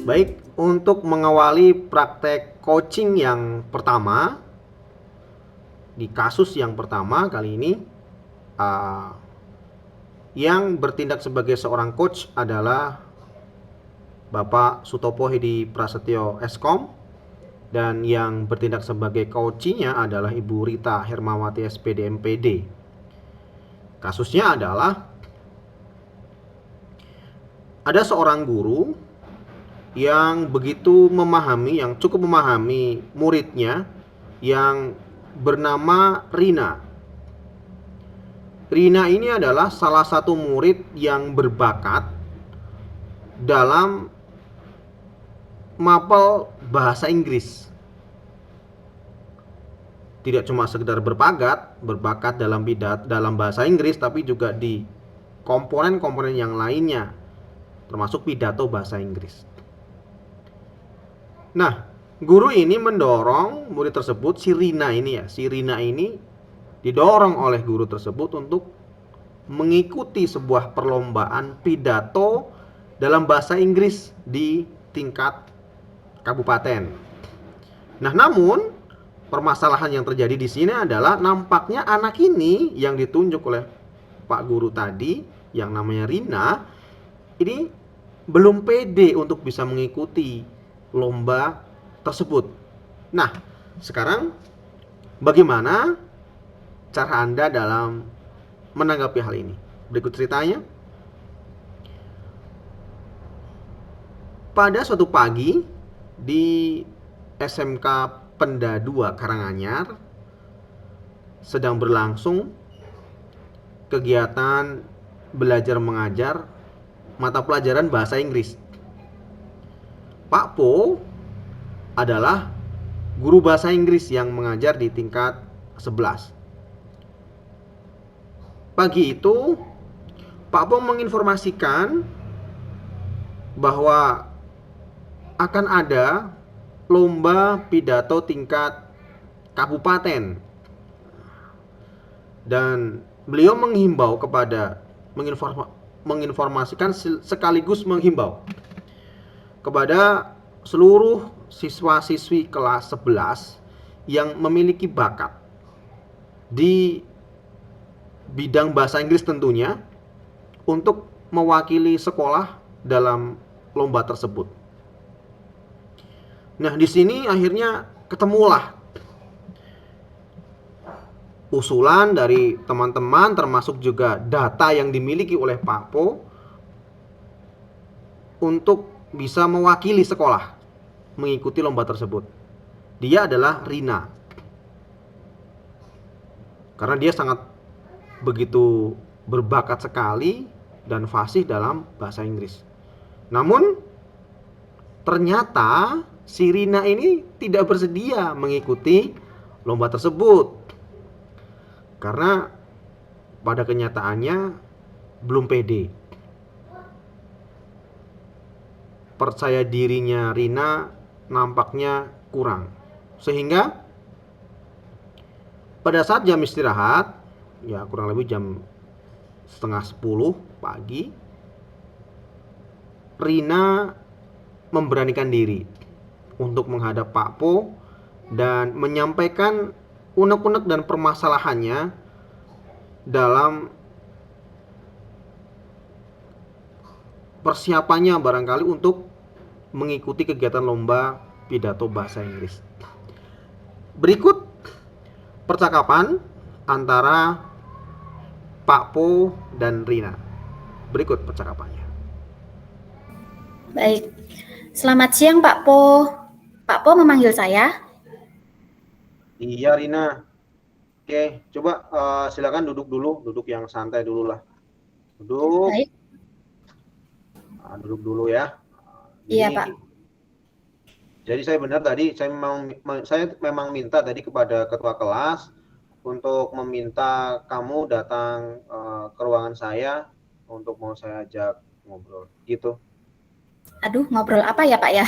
Baik, untuk mengawali praktek coaching yang pertama, di kasus yang pertama kali ini, uh, yang bertindak sebagai seorang coach adalah Bapak Sutopo Hedi Prasetyo Eskom, dan yang bertindak sebagai coachingnya adalah Ibu Rita Hermawati SPD MPD. Kasusnya adalah ada seorang guru yang begitu memahami, yang cukup memahami muridnya yang bernama Rina. Rina ini adalah salah satu murid yang berbakat dalam mapel bahasa Inggris. Tidak cuma sekedar berbakat dalam bahasa Inggris, tapi juga di komponen-komponen yang lainnya, termasuk pidato bahasa Inggris. Nah, guru ini mendorong murid tersebut, si Rina ini didorong oleh guru tersebut untuk mengikuti sebuah perlombaan pidato dalam bahasa Inggris di tingkat kabupaten. Nah, namun permasalahan yang terjadi di sini adalah nampaknya anak ini yang ditunjuk oleh Pak Guru tadi, yang namanya Rina, ini belum pede untuk bisa mengikuti lomba tersebut. Nah, sekarang bagaimana cara Anda dalam menanggapi hal ini? Berikut ceritanya. Pada suatu pagi di SMK Penda 2 Karanganyar sedang berlangsung kegiatan belajar mengajar mata pelajaran bahasa Inggris. Pak Po adalah guru bahasa Inggris yang mengajar di tingkat 11. Pagi itu Pak Po menginformasikan bahwa akan ada lomba pidato tingkat kabupaten, dan beliau menginformasikan sekaligus menghimbau kepada seluruh siswa-siswi kelas 11 yang memiliki bakat di bidang bahasa Inggris tentunya untuk mewakili sekolah dalam lomba tersebut. Nah, di sini akhirnya ketemulah usulan dari teman-teman, termasuk juga data yang dimiliki oleh Pak Po untuk bisa mewakili sekolah mengikuti lomba tersebut. Dia adalah Rina, karena dia sangat begitu berbakat sekali dan fasih dalam bahasa Inggris. Namun ternyata si Rina ini tidak bersedia mengikuti lomba tersebut, karena pada kenyataannya belum pede. Percaya dirinya Rina nampaknya kurang, sehingga pada saat jam istirahat, ya kurang lebih jam setengah 10 pagi, Rina memberanikan diri untuk menghadap Pak Po dan menyampaikan unek-unek dan permasalahannya dalam persiapannya barangkali untuk mengikuti kegiatan lomba pidato bahasa Inggris. Berikut percakapan antara Pak Po dan Rina. Berikut percakapannya. Baik, selamat siang Pak Po. Pak Po memanggil saya? Iya Rina. Oke, coba silakan duduk yang santai dulu lah. Duduk. Baik. Nah, duduk dulu ya. Iya Pak. Jadi saya benar tadi, saya memang minta tadi kepada ketua kelas untuk meminta kamu datang ke ruangan saya untuk mau saya ajak ngobrol, gitu. Aduh, ngobrol apa ya Pak ya?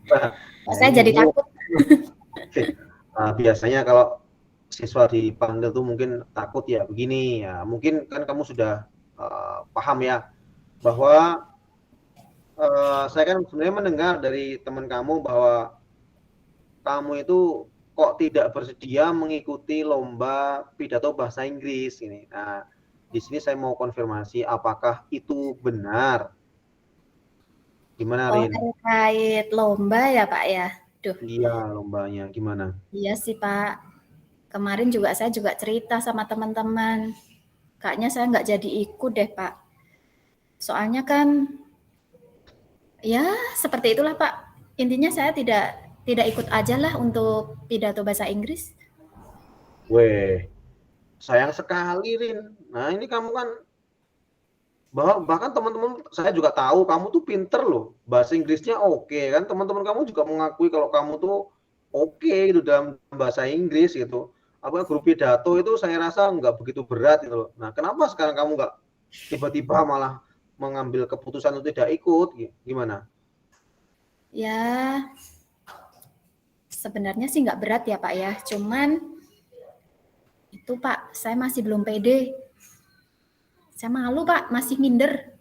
Nah, Saya jadi takut. Biasanya kalau siswa dipanggil tuh mungkin takut ya begini ya. Mungkin kan kamu sudah paham ya bahwa Saya kan sebenarnya mendengar dari teman kamu bahwa kamu itu kok tidak bersedia mengikuti lomba pidato bahasa Inggris ini. Nah, di sini saya mau konfirmasi apakah itu benar? Gimana, Oh, Rin? terkait lomba ya, Pak ya? Duh, Iya, lombanya gimana? iya sih, Pak. Kemarin juga saya juga cerita sama teman-teman. Kayaknya saya nggak jadi ikut deh, Pak. Soalnya kan, ya seperti itulah, Pak. Intinya saya tidak ikut aja lah untuk pidato bahasa Inggris. Weh, sayang sekali, Rin. Nah, ini kamu kan bahkan teman-teman saya juga tahu kamu tuh pinter loh. Bahasa Inggrisnya oke kan. Teman-teman kamu juga mengakui kalau kamu tuh oke gitu dalam bahasa Inggris gitu. Apa grup pidato itu saya rasa nggak begitu berat gitu loh. Nah, kenapa sekarang kamu nggak tiba-tiba malah mengambil keputusan untuk tidak ikut? Gimana? Ya, sebenarnya sih nggak berat ya, Pak ya. Cuman itu, Pak, saya masih belum pede. Saya malu, Pak, masih minder.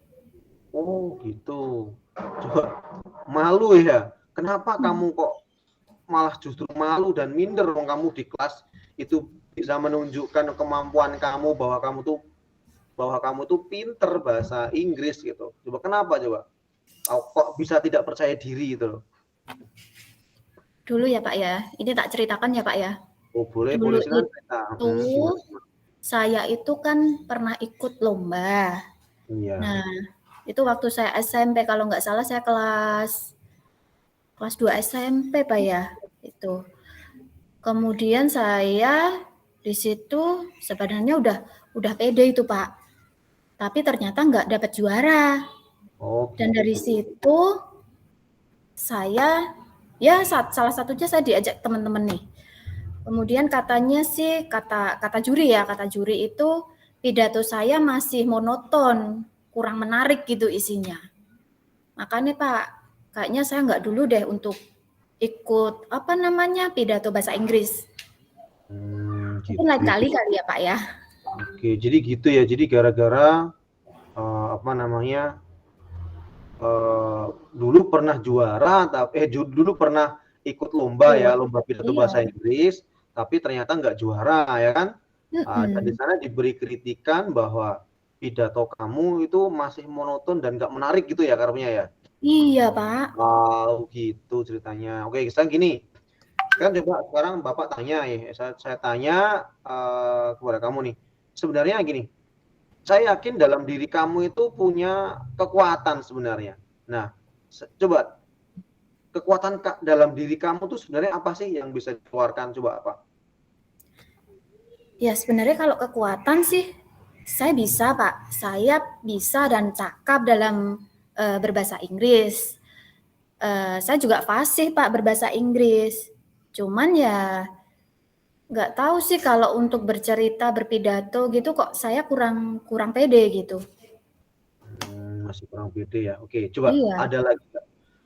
Oh, gitu. Coba malu ya. Kenapa Hmm. kamu kok malah justru malu dan minder wong kamu di kelas itu bisa menunjukkan kemampuan kamu bahwa kamu tuh pinter bahasa Inggris gitu. Coba kenapa coba? Kok bisa tidak percaya diri gitu? Dulu ya, Pak ya. Ini tak ceritakan ya, Pak ya. Oh, boleh Dulu boleh silakan cerita. itu Gimana? saya itu kan pernah ikut lomba. Iya. Nah, itu waktu saya SMP kalau nggak salah saya kelas 2 SMP, Pak ya. Itu. Kemudian saya di situ sebenarnya udah pede itu, Pak. Tapi ternyata nggak dapat juara. Oh, Dan dari gitu. situ saya ya salah satunya saya diajak teman-teman nih. Kemudian katanya sih kata kata juri itu pidato saya masih monoton, kurang menarik gitu isinya. Makanya Pak, kayaknya saya nggak dulu deh untuk ikut apa namanya pidato bahasa Inggris. Mungkin lain Gitu. kali kali ya Pak ya. Oke, jadi gitu ya. Jadi gara-gara apa namanya? Dulu pernah juara dulu pernah ikut lomba ya, Ikut. lomba pidato Iya. bahasa Inggris, tapi ternyata nggak juara ya kan. Dan di Mm-mm. sana diberi kritikan bahwa pidato kamu itu masih monoton dan nggak menarik gitu ya karunya ya. Iya Pak. Wow, gitu ceritanya. Oke, sekarang gini. Sekarang Bapak tanya ya, saya tanya kepada kamu nih. Sebenarnya gini, saya yakin dalam diri kamu itu punya kekuatan sebenarnya. Nah, coba kekuatan dalam diri kamu tuh sebenarnya apa sih yang bisa dikeluarkan? Coba apa? Ya sebenarnya kalau kekuatan sih saya bisa Pak. Saya bisa dan cakap dalam berbahasa Inggris. Saya juga fasih Pak berbahasa Inggris. Cuman ya nggak tahu sih kalau untuk bercerita, berpidato gitu kok saya kurang kurang pede gitu. Masih kurang pede ya. Oke, coba Iya. ada lagi.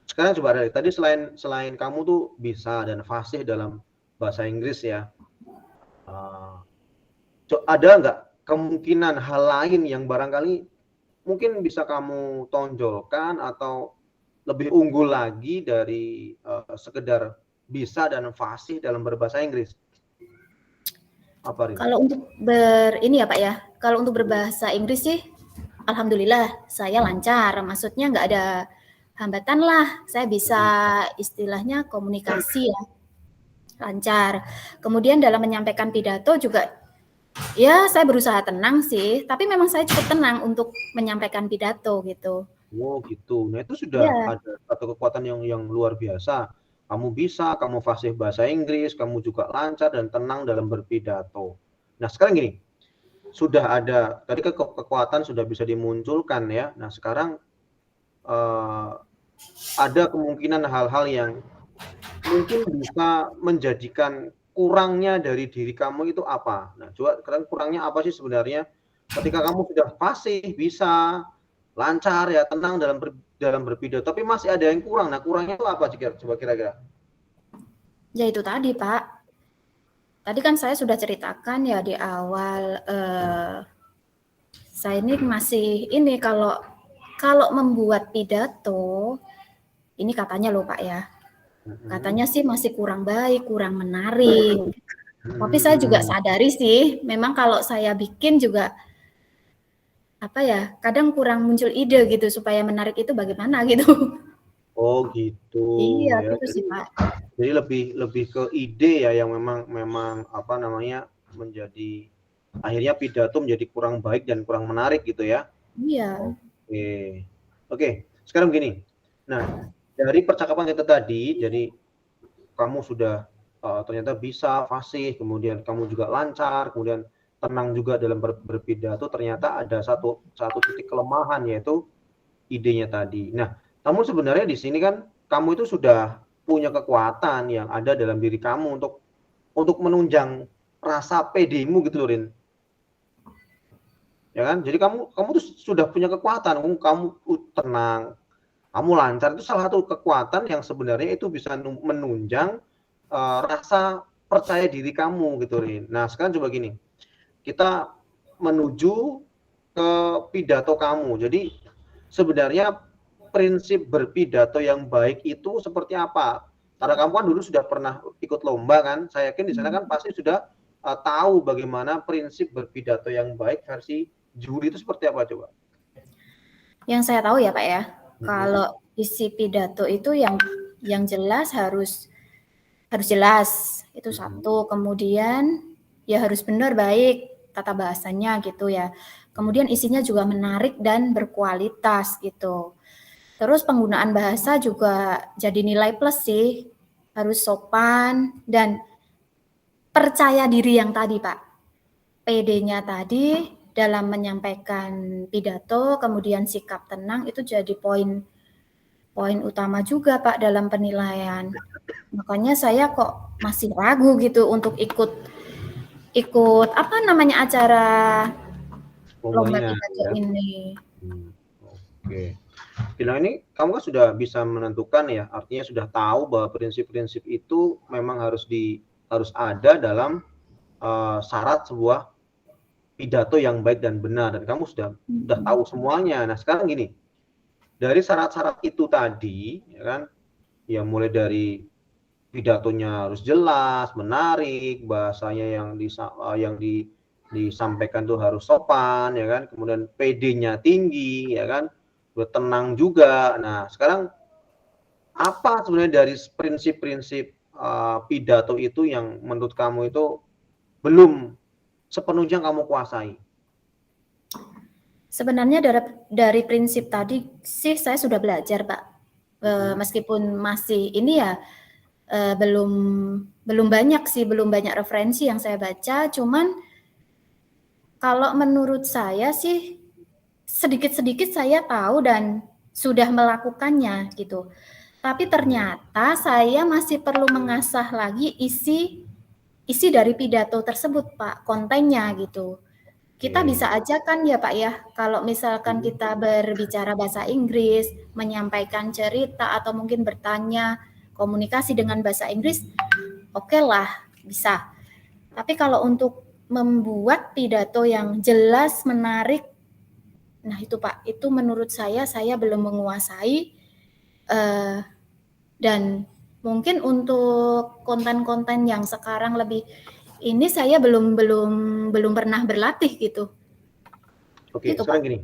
Sekarang coba ada lagi. Tadi selain kamu tuh bisa dan fasih dalam bahasa Inggris ya. Uh, ada nggak kemungkinan hal lain yang barangkali mungkin bisa kamu tonjolkan atau lebih unggul lagi dari sekedar bisa dan fasih dalam berbahasa Inggris? Apa, Rin? Kalau untuk ini ya Pak ya, kalau untuk berbahasa Inggris sih alhamdulillah saya lancar. Maksudnya nggak ada hambatan lah. Saya bisa istilahnya komunikasi ya, lancar. Kemudian dalam menyampaikan pidato juga ya saya berusaha tenang sih, tapi memang saya cukup tenang untuk menyampaikan pidato gitu. Oh gitu. Nah itu sudah Ya, ada satu kekuatan yang luar biasa. Kamu bisa, kamu fasih bahasa Inggris, kamu juga lancar dan tenang dalam berpidato. Nah sekarang gini, sudah ada tadi kekuatan sudah bisa dimunculkan ya. Nah sekarang eh, ada kemungkinan hal-hal yang mungkin bisa menjadikan kurangnya dari diri kamu itu apa? Nah, coba sekarang kurangnya apa sih sebenarnya? Ketika kamu sudah fasih, bisa lancar ya, tenang dalam berpidato, tapi masih ada yang kurang. Nah, kurangnya itu apa sih? Coba kira-kira. ya itu tadi Pak. Tadi kan saya sudah ceritakan ya di awal saya ini masih ini kalau kalau membuat pidato, ini katanya loh Pak ya, katanya sih masih kurang baik, kurang menarik. Tapi saya juga sadari sih, memang kalau saya bikin juga apa ya, kadang kurang muncul ide gitu supaya menarik itu bagaimana gitu. Oh gitu Iya, ya. gitu sih Pak. Jadi lebih ke ide ya yang memang apa namanya menjadi akhirnya pidato menjadi kurang baik dan kurang menarik gitu ya. Iya. Oke. Sekarang begini. Nah, dari percakapan kita tadi, jadi kamu sudah ternyata bisa fasih, kemudian kamu juga lancar, kemudian tenang juga dalam berpidato, ternyata ada satu titik kelemahan yaitu idenya tadi. Nah, namun sebenarnya di sini kan kamu itu sudah punya kekuatan yang ada dalam diri kamu untuk menunjang rasa pedemu gitu loh, Rin. Ya kan? Jadi kamu tuh sudah punya kekuatan, kamu tenang, kamu lancar, itu salah satu kekuatan yang sebenarnya itu bisa menunjang rasa percaya diri kamu gitu, Rin. Nah, sekarang coba gini. Kita menuju ke pidato kamu. Jadi sebenarnya prinsip berpidato yang baik itu seperti apa? Karena kamu kan dulu sudah pernah ikut lomba kan? Saya yakin di sana kan pasti sudah tahu bagaimana prinsip berpidato yang baik versi juri itu seperti apa coba? Yang saya tahu ya Pak ya, kalau isi pidato itu yang jelas harus jelas, itu satu. Kemudian ya harus benar baik tata bahasanya gitu ya. Kemudian isinya juga menarik dan berkualitas gitu. Terus penggunaan bahasa juga jadi nilai plus sih, harus sopan dan percaya diri yang tadi Pak. PD-nya tadi dalam menyampaikan pidato, kemudian sikap tenang itu jadi poin utama juga Pak dalam penilaian. Makanya saya kok masih ragu gitu untuk ikut apa namanya acara lomba Lombanya pidato ya. ini. Oke. Nah ini kamu kan sudah bisa menentukan ya, artinya sudah tahu bahwa prinsip-prinsip itu memang harus ada dalam syarat sebuah pidato yang baik dan benar, dan kamu sudah tahu semuanya. Nah sekarang gini, dari syarat-syarat itu tadi, ya kan, ya mulai dari pidatonya harus jelas, menarik, bahasanya yang disampaikan tuh harus sopan, ya kan, kemudian PD-nya tinggi, ya kan, tenang juga. Nah sekarang apa sebenarnya dari prinsip-prinsip pidato itu yang menurut kamu itu belum sepenuhnya kamu kuasai? Sebenarnya dari prinsip tadi sih saya sudah belajar Pak. Meskipun masih ini ya belum banyak sih, belum banyak referensi yang saya baca, cuman kalau menurut saya sih sedikit-sedikit saya tahu dan sudah melakukannya gitu. Tapi ternyata saya masih perlu mengasah lagi isi dari pidato tersebut, Pak, kontennya gitu. Kita bisa aja kan ya Pak ya, kalau misalkan kita berbicara bahasa Inggris, menyampaikan cerita atau mungkin bertanya, komunikasi dengan bahasa Inggris, oke lah, bisa. Tapi kalau untuk membuat pidato yang jelas, menarik, nah itu Pak, itu menurut saya belum menguasai dan mungkin untuk konten-konten yang sekarang lebih ini saya belum pernah berlatih gitu. Oke, Gitu sekarang Pak. gini.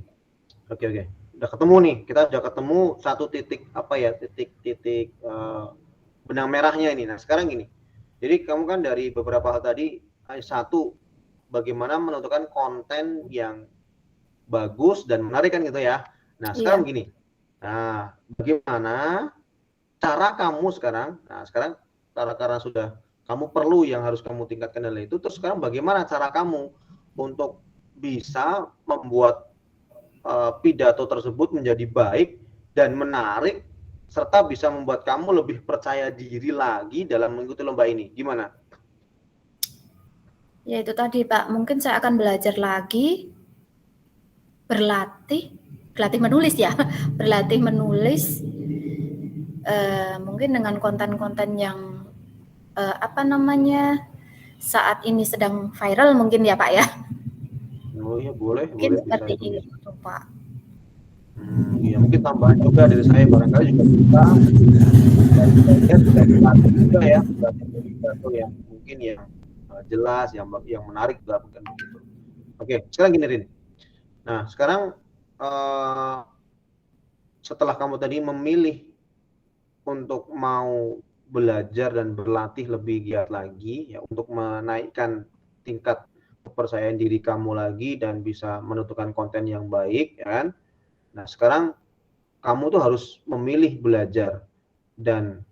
Oke. Udah ketemu nih. Kita udah ketemu satu titik apa ya? Titik benang merahnya ini. Nah, sekarang gini. Jadi kamu kan dari beberapa hal tadi, satu, bagaimana menentukan konten yang bagus dan menarik kan gitu ya. Nah, sekarang Iya. gini. Nah, bagaimana cara kamu sekarang? Nah, sekarang karena sudah kamu perlu yang harus kamu tingkatkan adalah itu. Terus sekarang bagaimana cara kamu untuk bisa membuat pidato tersebut menjadi baik dan menarik serta bisa membuat kamu lebih percaya diri lagi dalam mengikuti lomba ini. Gimana? Ya itu tadi Pak, mungkin saya akan belajar lagi, berlatih menulis ya, berlatih menulis, mungkin dengan konten-konten yang apa namanya saat ini sedang viral mungkin ya Pak ya. Oh iya boleh Mungkin bisa seperti itu bisa. itu Pak. Iya, mungkin tambahan juga dari saya barangkali juga bisa dan saya juga dilatih juga ya belajar dari pidato yang mungkin yang jelas, yang menarik lah bukan begitu. Oke, sekarang gini Rin. Nah, sekarang setelah kamu tadi memilih untuk mau belajar dan berlatih lebih giat lagi ya untuk menaikkan tingkat kepercayaan diri kamu lagi dan bisa menentukan konten yang baik ya kan. Nah, sekarang kamu tuh harus memilih belajar dan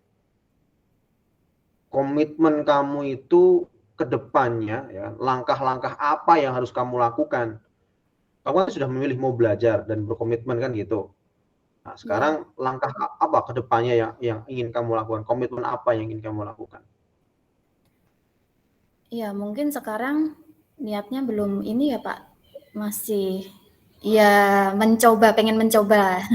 komitmen kamu itu ke depannya ya, langkah-langkah apa yang harus kamu lakukan. Kamu kan sudah memilih mau belajar dan berkomitmen kan gitu. Nah, Ya, sekarang langkah apa ke depannya yang ingin kamu lakukan? Komitmen apa yang ingin kamu lakukan? ya mungkin sekarang niatnya belum ini ya Pak, masih ya mencoba, pengen mencoba.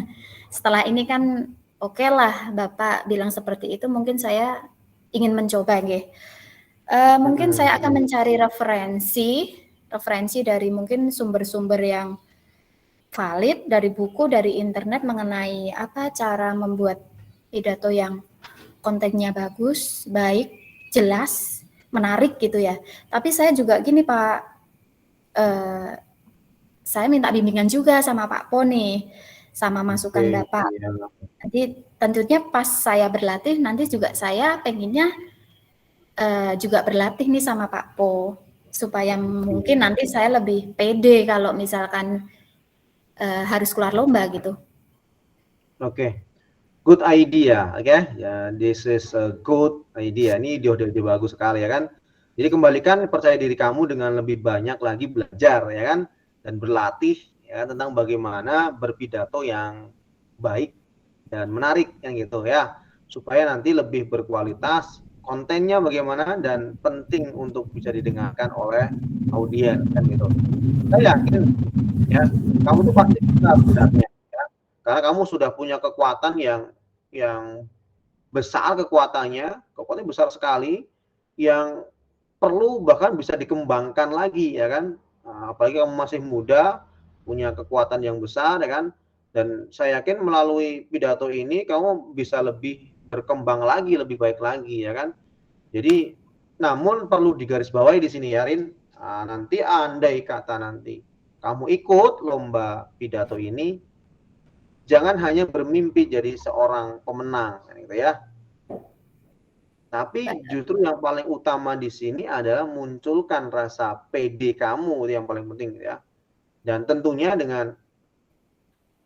Setelah ini kan oke lah Bapak bilang seperti itu, mungkin saya ingin mencoba nggih. Mungkin saya akan mencari referensi dari mungkin sumber-sumber yang valid dari buku, dari internet mengenai apa cara membuat pidato yang kontennya bagus, baik, jelas, menarik gitu ya. Tapi saya juga gini Pak, saya minta bimbingan juga sama Pak Po nih, sama masukan Oke, Bapak. ya. Jadi tentunya pas saya berlatih nanti juga saya pengennya juga berlatih nih sama Pak Po supaya mungkin nanti saya lebih pede kalau misalkan harus keluar lomba gitu. Oke, good idea, oke? Ya, this is a good idea. Ini ide bagus sekali ya kan. Jadi kembalikan percaya diri kamu dengan lebih banyak lagi belajar ya kan dan berlatih ya tentang bagaimana berpidato yang baik dan menarik yang gitu ya. Supaya nanti lebih berkualitas, kontennya bagaimana dan penting untuk bisa didengarkan oleh audiens kan gitu. Saya yakin ya, kamu tuh pasti bisa sebenarnya ya. Karena kamu sudah punya kekuatan yang besar kekuatannya besar sekali yang perlu bahkan bisa dikembangkan lagi ya kan. Nah, apalagi kamu masih muda, punya kekuatan yang besar ya kan. Dan saya yakin melalui pidato ini kamu bisa lebih berkembang lagi, lebih baik lagi ya kan. Jadi namun perlu digarisbawahi di sini ya Rin, nanti andai kata nanti kamu ikut lomba pidato ini, jangan hanya bermimpi jadi seorang pemenang gitu ya. Tapi justru yang paling utama di sini adalah munculkan rasa pede kamu yang paling penting ya. Dan tentunya dengan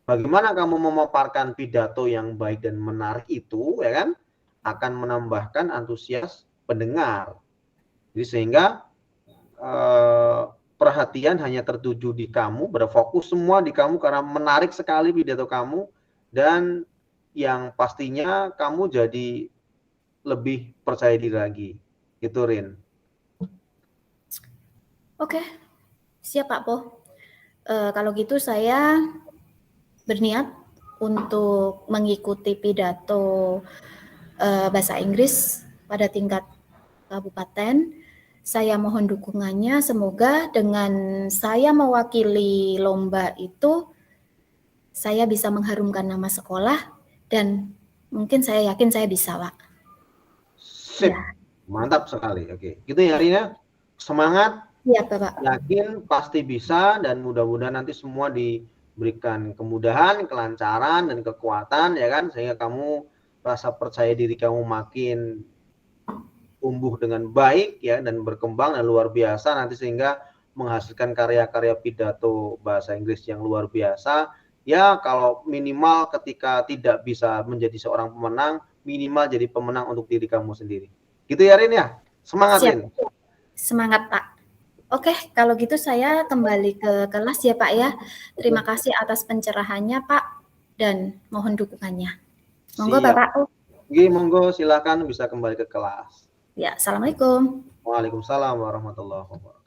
bagaimana kamu memaparkan pidato yang baik dan menarik itu ya kan akan menambahkan antusias pendengar. Jadi sehingga perhatian hanya tertuju di kamu, berfokus semua di kamu karena menarik sekali pidato kamu dan yang pastinya kamu jadi lebih percaya diri lagi. Gitu Rin. Oke, siap Pak Po. Kalau gitu saya berniat untuk mengikuti pidato bahasa Inggris pada tingkat kabupaten. Saya mohon dukungannya, semoga dengan saya mewakili lomba itu, saya bisa mengharumkan nama sekolah, dan mungkin saya yakin saya bisa, Pak. Sip, Ya, mantap sekali. Oke, gitu ya Rin ya. Semangat, siap Bapak. yakin pasti bisa dan mudah-mudahan nanti semua diberikan kemudahan, kelancaran dan kekuatan ya kan sehingga kamu rasa percaya diri kamu makin tumbuh dengan baik ya dan berkembang dan luar biasa nanti sehingga menghasilkan karya-karya pidato bahasa Inggris yang luar biasa. Ya, kalau minimal ketika tidak bisa menjadi seorang pemenang, minimal jadi pemenang untuk diri kamu sendiri. Gitu ya Rin ya? Semangat Siap. Rin. Semangat Pak. Oke, kalau gitu saya kembali ke kelas ya Pak ya. Terima kasih atas pencerahannya Pak dan mohon dukungannya. Monggo Siap. Bapak. Oke, monggo silakan bisa kembali ke kelas. Ya, Assalamualaikum. Waalaikumsalam warahmatullahi wabarakatuh.